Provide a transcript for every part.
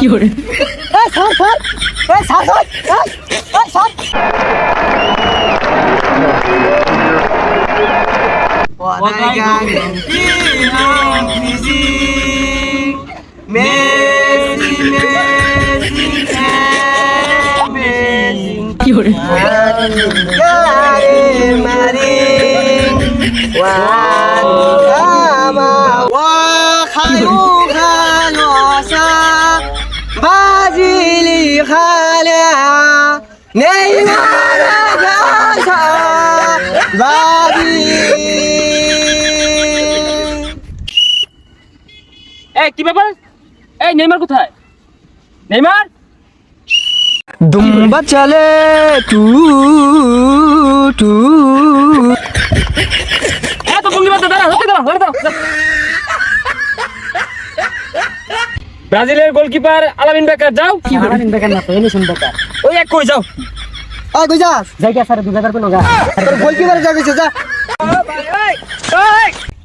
কি করে এই সর সর এই সর সর এই সর কি করে এই কি ব্যাপার? এই নেইমার কোথায়? নেইমার দুম্বা চলে টু টু এত ভঙ্গি মারতে দাঁড়া, হতে দাঁড়া, হতে দাঁড়া। ব্রাজিলের গোলকিপার আলামিন বেকার যাও। কি করে আলামিন বেকার না তো এলিসন বেকার ওই এক কই যাও। ওই কই যাস জায়গা স্যার 2000 কোন গা তোর গোলকিপার যা কইছে যা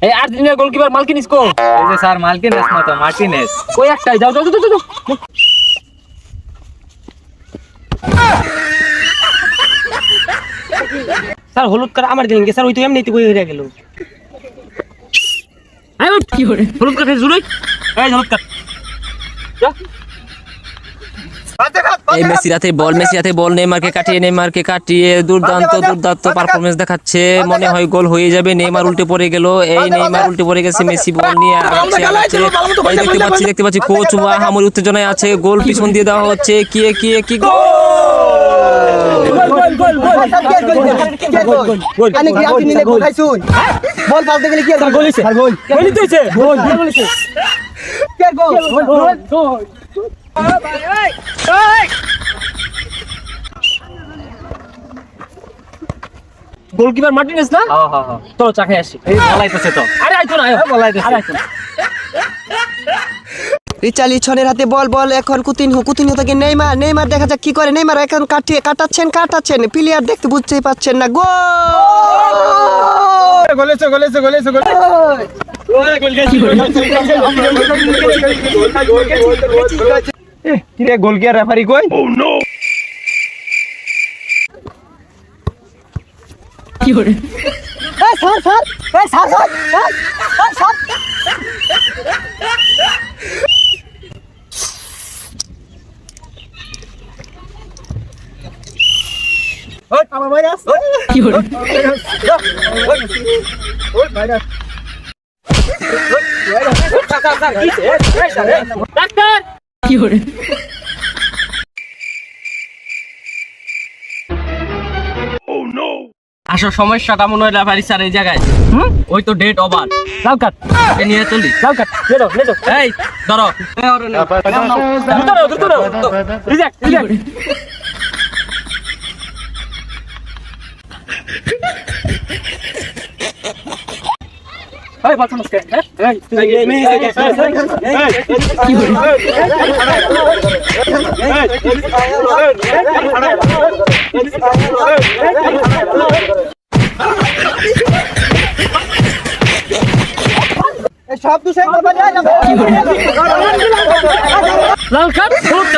এই আর্জেন্টিনার গোলকিপার মার্কিনিস কো? এই যে স্যার মার্টিনেস না তো মার্টিনেস। ওই একটাই যাও যাও যাও যাও। স্যার হলুদ কার আমার দিন স্যার ওই তো এমনিতে কই হইরা গেল আই উঠ। কি করে হলুদ কাটে জুড়ই। এই হলুদ কাট। যা। এই মেসি রাতে বল নেইমারকে কাটিয়ে দুর্দান্ত পারফরম্যান্স দেখাচ্ছে। মনে হয় গোল হয়ে যাবে। নেইমার উল্টে পড়ে গেল। নেইমার উল্টে পড়ে গেছে। মেসি বল নিয়ে আগাচ্ছে। এই দেখতে পাচ্ছি কোচ আহামরি উত্তেজনায় আছে। গোল পিছন দিয়ে দেওয়া হচ্ছে। কি গোল! আমি কি আপনি নিলে গোল খাইছুন বল পালতে গেলে কি আর গোল হইছে আর গোল গোলই তো হইছে। গোল হইছে কি আর গোল গোলকিপার মার্টিনেস না? হ্যাঁ হ্যাঁ হ্যাঁ। চলো চা খেয়ে আসি। এই বলাইতেছে তো। আরে আইতো না, বলাইতেছে। আরে আইতো না। রিচার্লিসনের হাতে বল এখন কুতিনহো থেকে নেইমার দেখা যাক কি করে। নেইমার এখন কাটাচ্ছেন প্লেয়ার দেখতে বুঝতেই পাচ্ছেন না গোল কিরে গোল কি আর রেফারি কই? কি করে কি করে ডাক্তার কি করে আসল সমস্যাটা মনে হয় রেফারি স্যার এই জায়গায়। ওই তো ডেট ওভার। লাল কাট এ নিয়ে চলি। লাল কাট লে দাও এই ধরো। দ্রুত নাও। রিজেক্ট। কি করে এই বাচ্চা মাসকে। কি করে সব দুসে কি করে লাল কার্ড, হলুদ